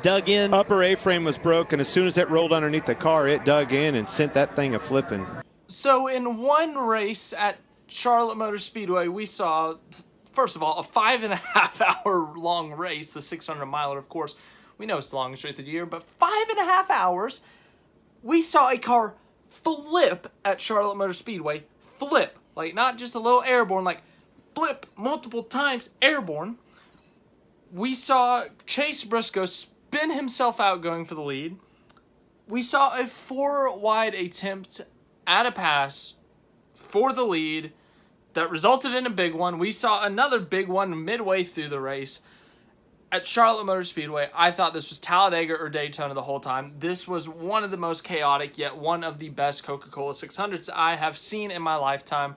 Dug in. Upper A-frame was broken. As soon as it rolled underneath the car, it dug in and sent that thing a-flipping. So in one race at Charlotte Motor Speedway, we saw, first of all, a 5.5 hour long race, the 600 miler, of course. We know it's the longest race of the year, but 5.5 hours, we saw a car flip at Charlotte Motor Speedway. Flip. Like, not just a little airborne, like, flip multiple times airborne. We saw Chase Briscoe spin himself out going for the lead. We saw a 4-wide attempt at a pass for the lead that resulted in a big one. We saw another big one midway through the race. At Charlotte Motor Speedway, I thought this was Talladega or Daytona the whole time. This was one of the most chaotic, yet one of the best Coca Cola 600s I have seen in my lifetime.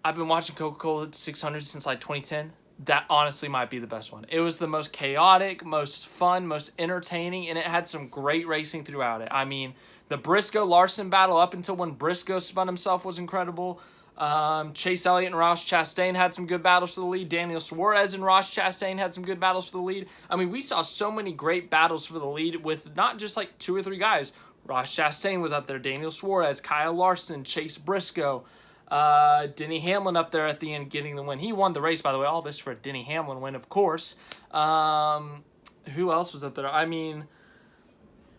I've been watching Coca Cola 600 since like 2010. That honestly might be the best one. It was the most chaotic, most fun, most entertaining, and it had some great racing throughout it. I mean, the Briscoe-Larson battle up until when Briscoe spun himself was incredible. Chase Elliott and Ross Chastain had some good battles for the lead. Daniel Suarez and Ross Chastain had some good battles for the lead. I mean, we saw so many great battles for the lead with not just like 2 or 3 guys. Ross Chastain was up there, Daniel Suarez, Kyle Larson, Chase Briscoe. Denny Hamlin up there at the end getting the win. He won the race, by the way. All this for a Denny Hamlin win, of course. Who else was up there? I mean,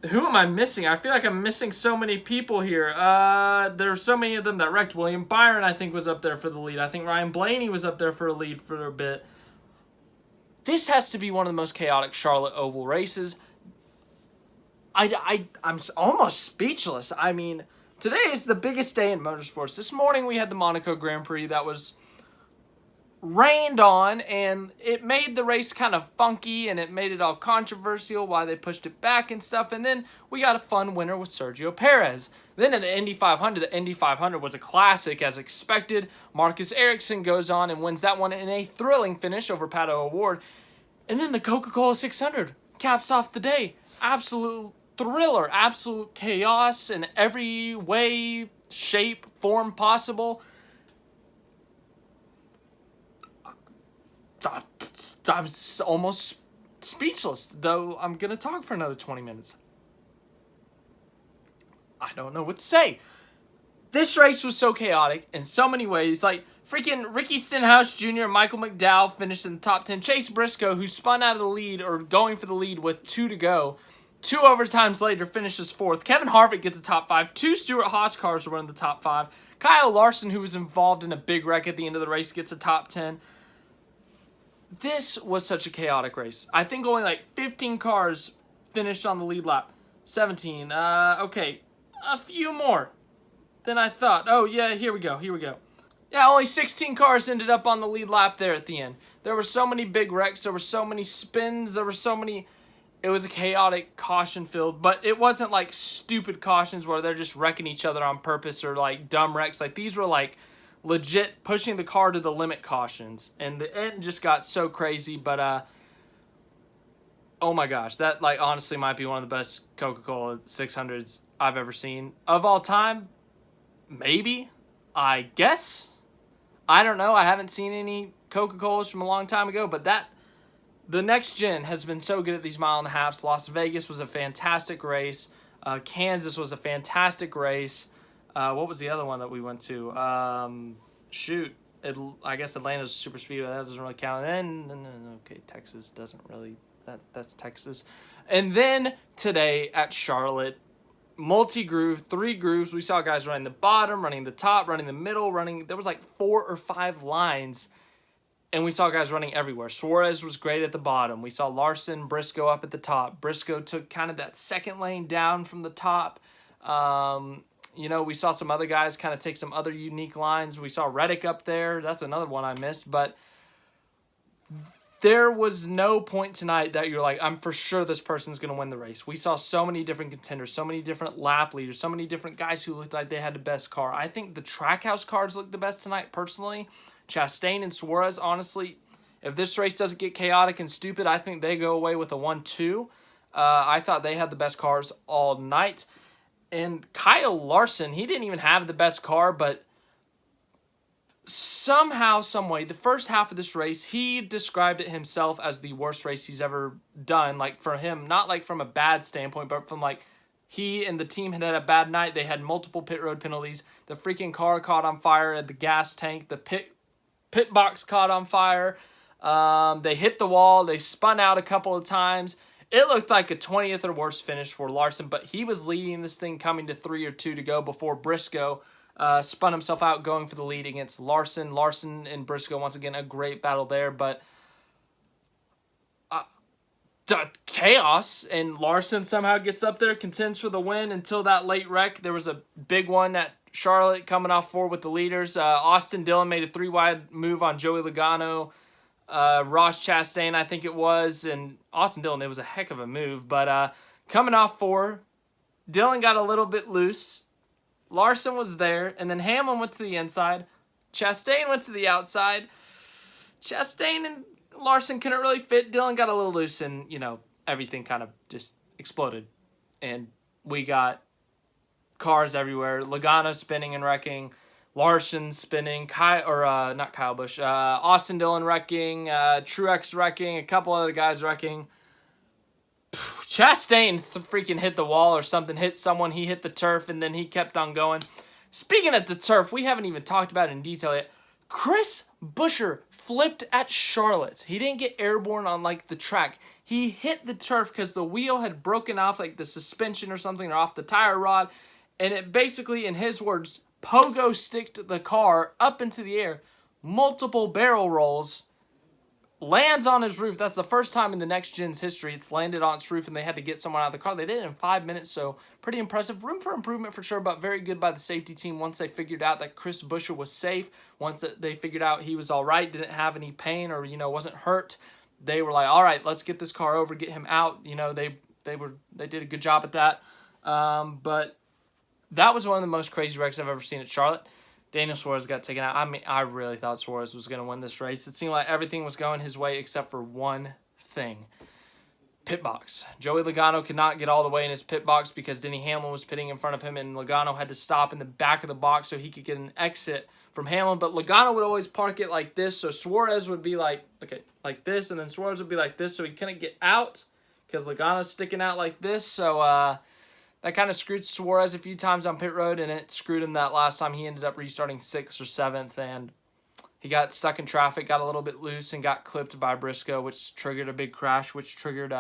who am I missing? I feel like I'm missing so many people here. There are so many of them that wrecked. William Byron, I think, was up there for the lead. I think Ryan Blaney was up there for a lead for a bit. This has to be one of the most chaotic Charlotte Oval races. I'm almost speechless. I mean, today is the biggest day in motorsports. This morning we had the Monaco Grand Prix that was rained on, and it made the race kind of funky, and it made it all controversial why they pushed it back and stuff. And then we got a fun winner with Sergio Perez. Then in the Indy 500, the Indy 500 was a classic as expected. Marcus Ericsson goes on and wins that one in a thrilling finish over Pato O'Ward. And then the Coca Cola 600 caps off the day. Absolute thriller, absolute chaos in every way, shape, form possible. I'm almost speechless, though I'm going to talk for another 20 minutes. I don't know what to say. This race was so chaotic in so many ways. Like, freaking Ricky Stenhouse Jr. and Michael McDowell finished in the top 10. Chase Briscoe, who spun out of the lead or going for the lead with 2 to go, 2 overtimes later finishes 4th. Kevin Harvick gets the top 5. 2 Stewart-Haas cars were in the top 5. Kyle Larson, who was involved in a big wreck at the end of the race, gets a top 10. This was such a chaotic race. I think only like 15 cars finished on the lead lap. 17. Okay, a few more than I thought. Oh, yeah, here we go. Yeah, only 16 cars ended up on the lead lap there at the end. There were so many big wrecks. There were so many spins. There were so many... It was a chaotic, caution-filled, but it wasn't like stupid cautions where they're just wrecking each other on purpose or like dumb wrecks. Like, these were like legit pushing the car to the limit cautions, and the end just got so crazy. But oh my gosh, that like honestly might be one of the best Coca-Cola 600s I've ever seen of all time. Maybe, I guess. I don't know. I haven't seen any Coca-Colas from a long time ago, but the next gen has been so good at these mile and a halves. Las Vegas was a fantastic race. Kansas was a fantastic race. What was the other one that we went to? I guess Atlanta's super speedway. That doesn't really count. And then, okay, Texas doesn't really. That's Texas. And then today at Charlotte, multi-groove, 3 grooves. We saw guys running the bottom, running the top, running the middle, running. There was like 4 or 5 lines. And we saw guys running everywhere. Suarez was great at the bottom. We saw Larson, Briscoe up at the top. Briscoe took kind of that second lane down from the top. We saw some other guys kind of take some other unique lines. We saw Reddick up there. That's another one I missed. But there was no point tonight that you're like, I'm for sure this person's going to win the race. We saw so many different contenders, so many different lap leaders, so many different guys who looked like they had the best car. I think the Trackhouse cars looked the best tonight, personally. Chastain and Suarez, honestly, if this race doesn't get chaotic and stupid, I think they go away with a 1-2. I thought they had the best cars all night. And Kyle Larson, he didn't even have the best car, but somehow, someway, the first half of this race, he described it himself as the worst race he's ever done. Like, for him, not like from a bad standpoint, but from like, he and the team had a bad night. They had multiple pit road penalties. The freaking car caught on fire at the gas tank. The pit box caught on fire. They hit the wall. They spun out a couple of times. It looked like a 20th or worse finish for Larson, but he was leading this thing coming to 3 or 2 to go before Briscoe spun himself out going for the lead against Larson. Larson and Briscoe, once again, a great battle there, but chaos, and Larson somehow gets up there, contends for the win until that late wreck. There was a big one at Charlotte coming off forward with the leaders. Austin Dillon made a 3-wide move on Joey Logano. Ross Chastain, I think it was, and Austin Dillon, it was a heck of a move. But coming off 4, Dillon got a little bit loose. Larson was there, and then Hamlin went to the inside. Chastain went to the outside. Chastain and Larson couldn't really fit. Dillon got a little loose, and, you know, everything kind of just exploded. And we got cars everywhere. Logano spinning and wrecking. Larson spinning. Not Kyle Busch. Austin Dillon wrecking. Truex wrecking. A couple other guys wrecking. Chastain freaking hit the wall or something. Hit someone. He hit the turf, and then he kept on going. Speaking of the turf, we haven't even talked about it in detail yet. Chris Buescher flipped at Charlotte. He didn't get airborne on, like, the track. He hit the turf because the wheel had broken off, like, the suspension or something, or off the tire rod. And it basically, in his words, pogo sticked the car up into the air. Multiple barrel rolls. Lands on his roof. That's the first time in the next gen's history it's landed on its roof, and they had to get someone out of the car. They did it in 5 minutes, so pretty impressive. Room for improvement for sure, but very good by the safety team once they figured out that Chris Buescher was safe. Once they figured out he was all right, didn't have any pain, or, you know, wasn't hurt, they were like, all right, let's get this car over, get him out. You know, they did a good job at that. But that was one of the most crazy wrecks I've ever seen at Charlotte. Daniel Suarez got taken out. I mean, I really thought Suarez was going to win this race. It seemed like everything was going his way except for one thing. Pit box. Joey Logano could not get all the way in his pit box because Denny Hamlin was pitting in front of him, and Logano had to stop in the back of the box so he could get an exit from Hamlin. But Logano would always park it like this, so Suarez would be like, okay, like this, and then Suarez would be like this, so he couldn't get out because Logano's sticking out like this. So, that kind of screwed Suarez a few times on pit road, and it screwed him that last time. He ended up restarting 6th or 7th, and he got stuck in traffic, got a little bit loose, and got clipped by Briscoe, which triggered a big crash, which triggered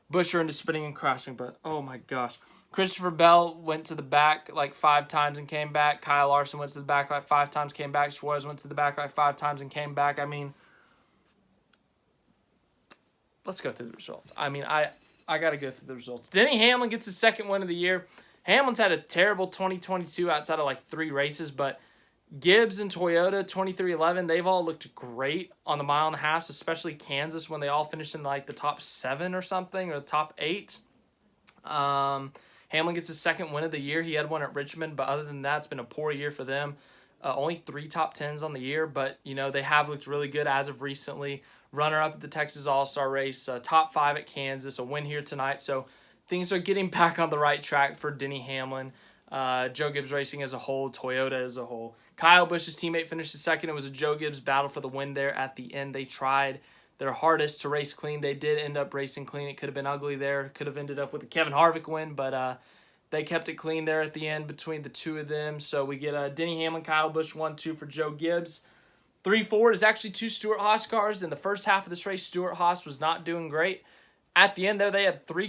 Buescher into spinning and crashing. But, oh my gosh. Christopher Bell went to the back like 5 times and came back. Kyle Larson went to the back like 5 times, came back. Suarez went to the back like 5 times and came back. I mean, let's go through the results. I mean, I got to go through the results. Denny Hamlin gets his 2nd win of the year. Hamlin's had a terrible 2022 outside of like 3 races, but Gibbs and Toyota 2311, they've all looked great on the mile and a half, especially Kansas when they all finished in like the top 7 or something, or the top 8. Hamlin gets his 2nd win of the year. He had one at Richmond, but other than that, it's been a poor year for them. Only 3 top 10s on the year, but, you know, they have looked really good as of recently. Runner-up at the Texas All-Star race, top 5 at Kansas, a win here tonight. So things are getting back on the right track for Denny Hamlin, Joe Gibbs Racing as a whole, Toyota as a whole. Kyle Busch's teammate finished 2nd. It was a Joe Gibbs battle for the win there at the end. They tried their hardest to race clean. They did end up racing clean. It could have been ugly there. Could have ended up with a Kevin Harvick win, but they kept it clean there at the end between the 2 of them. So we get Denny Hamlin, Kyle Busch, 1-2 for Joe Gibbs. 3-4 is actually 2 Stewart-Haas cars. In the first half of this race, Stewart-Haas was not doing great. At the end there, they had 4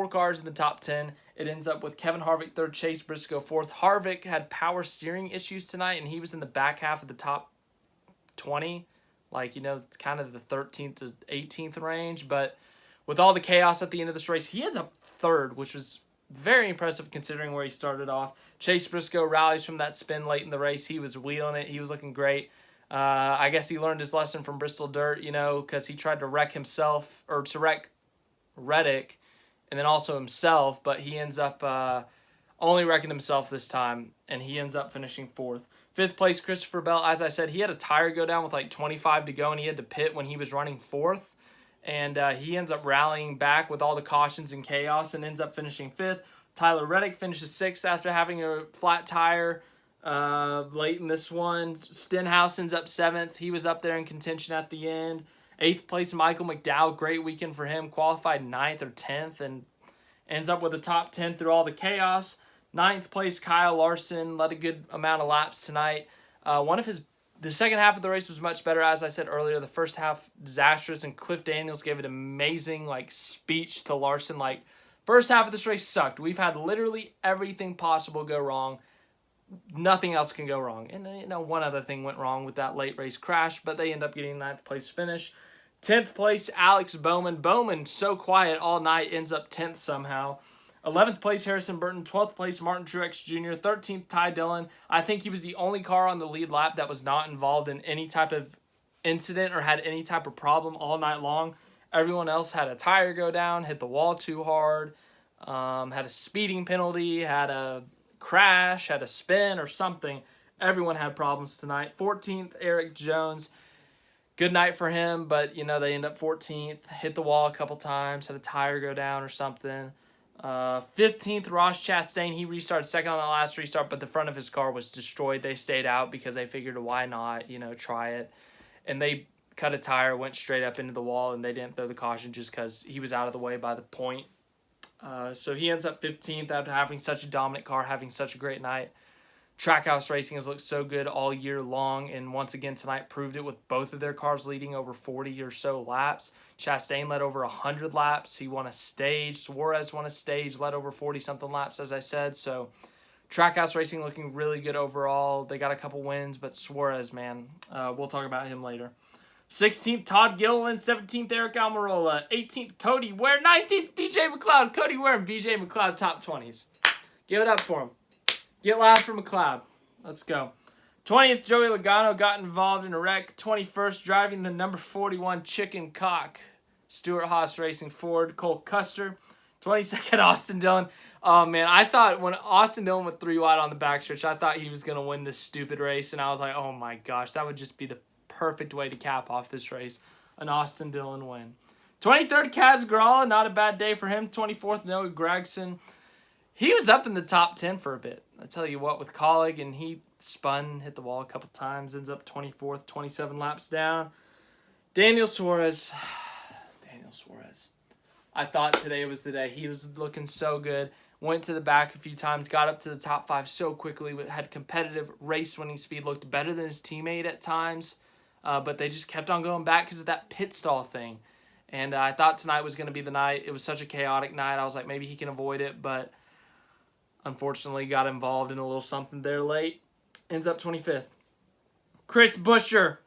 cars in the top 10. It ends up with Kevin Harvick 3rd, Chase Briscoe 4th. Harvick had power steering issues tonight, and he was in the back half of the top 20. Like, you know, kind of the 13th to 18th range. But with all the chaos at the end of this race, he ends up 3rd, which was very impressive considering where he started off. Chase Briscoe rallies from that spin late in the race. He was wheeling it. He was looking great. I guess he learned his lesson from Bristol Dirt, you know, because he tried to wreck himself, or to wreck Reddick, and then also himself, but he ends up only wrecking himself this time, and he ends up finishing 4th. 5th place, Christopher Bell. As I said, he had a tire go down with like 25 to go, and he had to pit when he was running 4th, and he ends up rallying back with all the cautions and chaos and ends up finishing 5th. Tyler Reddick finishes 6th after having a flat tire. Late in this one, Stenhousen's up 7th. He was up there in contention at the end. 8th place, Michael McDowell. Great weekend for him. Qualified 9th or 10th and ends up with a top 10 through all the chaos. 9th place, Kyle Larson. Led a good amount of laps tonight. The second half of the race was much better, as I said earlier. The first half, disastrous, and Cliff Daniels gave an amazing speech to Larson. First half of this race sucked. We've had literally everything possible go wrong. Nothing else can go wrong. And, one other thing went wrong with that late race crash, but they end up getting 9th place finish. 10th place, Alex Bowman. Bowman, so quiet all night, ends up 10th somehow. 11th place, Harrison Burton. 12th place, Martin Truex Jr. 13th, Ty Dillon. I think he was the only car on the lead lap that was not involved in any type of incident or had any type of problem all night long. Everyone else had a tire go down, hit the wall too hard, had a speeding penalty, had a crash, had a spin or something. Everyone had problems tonight. 14th, Eric Jones. Good night for him, but, they end up 14th. Hit the wall a couple times, had a tire go down or something. 15th, Ross Chastain. He restarted second on the last restart, but the front of his car was destroyed. They stayed out because they figured, why not, try it. And they cut a tire, went straight up into the wall, and they didn't throw the caution just because he was out of the way by the point. So he ends up 15th after having such a dominant car, having such a great night. Trackhouse Racing has looked so good all year long, and once again tonight proved it with both of their cars leading over 40 or so laps. Chastain led over 100 laps. He won a stage. Suarez won a stage, led over 40-something laps, as I said. So Trackhouse Racing looking really good overall. They got a couple wins, but Suarez, man, we'll talk about him later. 16th, Todd Gilliland. 17th, Eric Almirola. 18th, Cody Ware. 19th, BJ McLeod. Cody Ware and BJ McLeod top 20s. Give it up for him. Get loud for McLeod. Let's go. 20th, Joey Logano got involved in a wreck. 21st, driving the number 41 Chicken Cock, Stuart Haas Racing Ford, Cole Custer. 22nd, Austin Dillon. Oh, man, I thought when Austin Dillon went 3 wide on the backstretch, I thought he was going to win this stupid race, and I was like, oh, my gosh, that would just be the perfect way to cap off this race, an Austin Dillon win. 23rd, Kaz Gralla. Not a bad day for him. 24th, Noah Gragson. He was up in the top 10 for a bit. I tell you what, with Colleague, and he spun, hit the wall a couple times, ends up 24th, 27 laps down. Daniel Suarez. Daniel Suarez. I thought today was the day. He was looking so good. Went to the back a few times, got up to the top 5 so quickly, had competitive race-winning speed, looked better than his teammate at times, but they just kept on going back because of that pit stall thing. And I thought tonight was going to be the night. It was such a chaotic night. I was like, maybe he can avoid it, but unfortunately got involved in a little something there late. Ends up 25th. Chris Buescher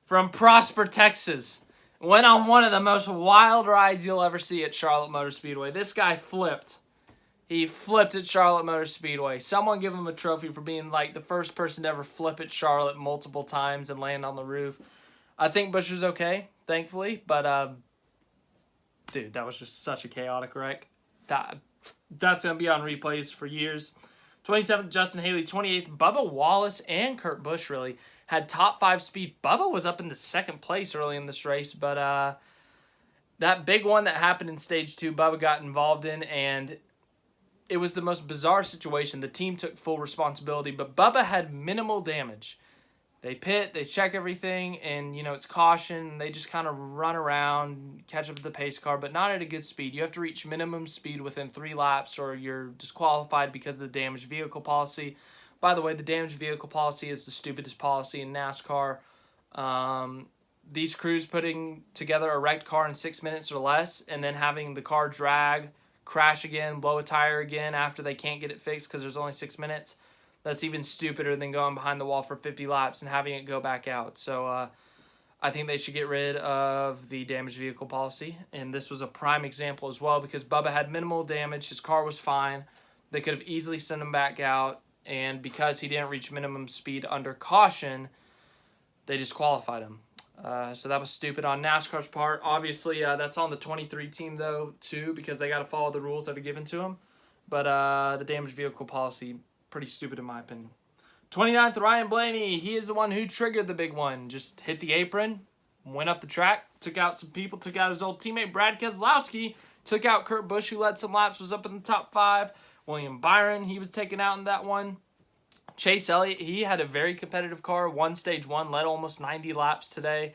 from Prosper, Texas, went on one of the most wild rides you'll ever see at Charlotte Motor Speedway. This guy flipped. He flipped at Charlotte Motor Speedway. Someone give him a trophy for being the first person to ever flip at Charlotte multiple times and land on the roof. I think Buescher's okay, thankfully, but dude, that was just such a chaotic wreck. That's going to be on replays for years. 27th, Justin Haley. 28th, Bubba Wallace and Kurt Busch really had top 5 speed. Bubba was up in the second place early in this race, but that big one that happened in stage 2, Bubba got involved in, and it was the most bizarre situation. The team took full responsibility, but Bubba had minimal damage. They pit, they check everything, and, it's caution. They just kind of run around, catch up to the pace car, but not at a good speed. You have to reach minimum speed within 3 laps or you're disqualified because of the damaged vehicle policy. By the way, the damaged vehicle policy is the stupidest policy in NASCAR. These crews putting together a wrecked car in 6 minutes or less and then having the car drag, crash again, blow a tire again after they can't get it fixed because there's only 6 minutes. That's even stupider than going behind the wall for 50 laps and having it go back out. So I think they should get rid of the damaged vehicle policy. And this was a prime example as well because Bubba had minimal damage. His car was fine. They could have easily sent him back out. And because he didn't reach minimum speed under caution, they disqualified him. So that was stupid on NASCAR's part. Obviously, that's on the 23 team, though, too, because they got to follow the rules that are given to them. But the damaged vehicle policy, pretty stupid in my opinion. 29th, Ryan Blaney. He is the one who triggered the big one. Just hit the apron, went up the track, took out some people, took out his old teammate Brad Keselowski, took out Kurt Busch, who led some laps, was up in the top 5. William Byron, he was taken out in that one. Chase Elliott, he had a very competitive car. Won stage 1, led almost 90 laps today.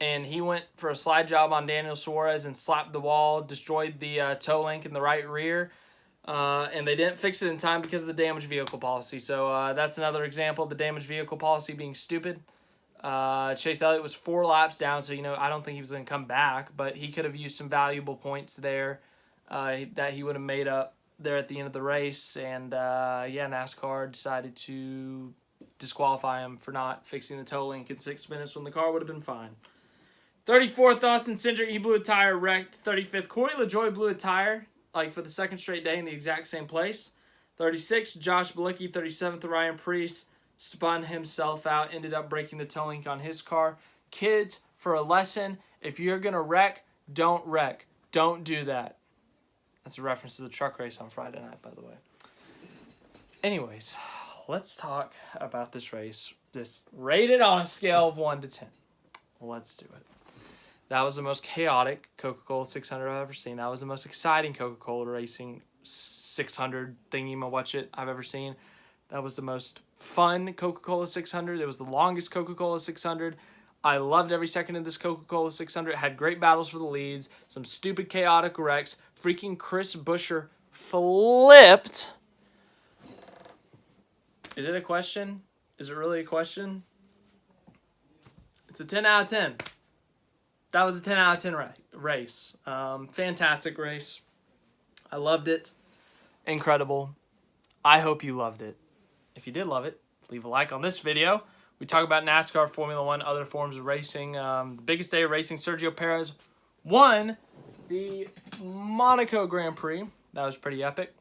And he went for a slide job on Daniel Suarez and slapped the wall, destroyed the toe link in the right rear. And they didn't fix it in time because of the damaged vehicle policy. So that's another example of the damaged vehicle policy being stupid. Chase Elliott was 4 laps down, so, I don't think he was going to come back. But he could have used some valuable points there that he would have made up there at the end of the race. And, NASCAR decided to disqualify him for not fixing the toe link in 6 minutes when the car would have been fine. 34th, Austin Dillon, he blew a tire, wrecked. 35th, Corey LaJoie blew a tire, for the second straight day in the exact same place. 36th, Josh Bilicki. 37th, Ryan Preece spun himself out, ended up breaking the toe link on his car. Kids, for a lesson, if you're going to wreck, don't wreck. Don't do that. That's a reference to the truck race on Friday night, by the way. Anyways, let's talk about this race. Just rate it on a scale of 1 to 10. Let's do it. That was the most chaotic Coca Cola 600 I've ever seen. That was the most exciting Coca Cola racing 600 thingy-ma-watch-it I've ever seen. That was the most fun Coca Cola 600. It was the longest Coca Cola 600. I loved every second of this Coca Cola 600. It had great battles for the leads, some stupid chaotic wrecks. Freaking Chris Buescher flipped. Is it a question? Is it really a question? It's a 10 out of 10. That was a 10 out of 10 race. Fantastic race. I loved it. Incredible. I hope you loved it. If you did love it, leave a like on this video. We talk about NASCAR, Formula One, other forms of racing. The biggest day of racing, Sergio Perez won the Monaco Grand Prix. That was pretty epic.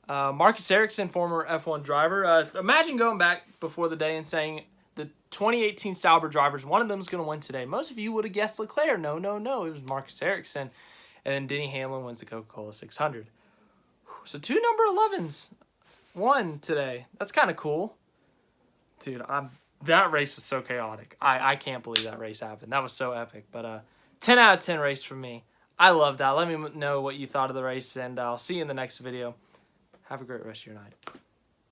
Marcus Ericsson, former F1 driver. Imagine going back before the day and saying the 2018 Sauber drivers, one of them is going to win today. Most of you would have guessed Leclerc. No. It was Marcus Ericsson. And then Denny Hamlin wins the Coca-Cola 600. So 2 number 11s won today. That's kind of cool. Dude, that race was so chaotic. I can't believe that race happened. That was so epic. But 10 out of 10 race for me. I love that. Let me know what you thought of the race, and I'll see you in the next video. Have a great rest of your night.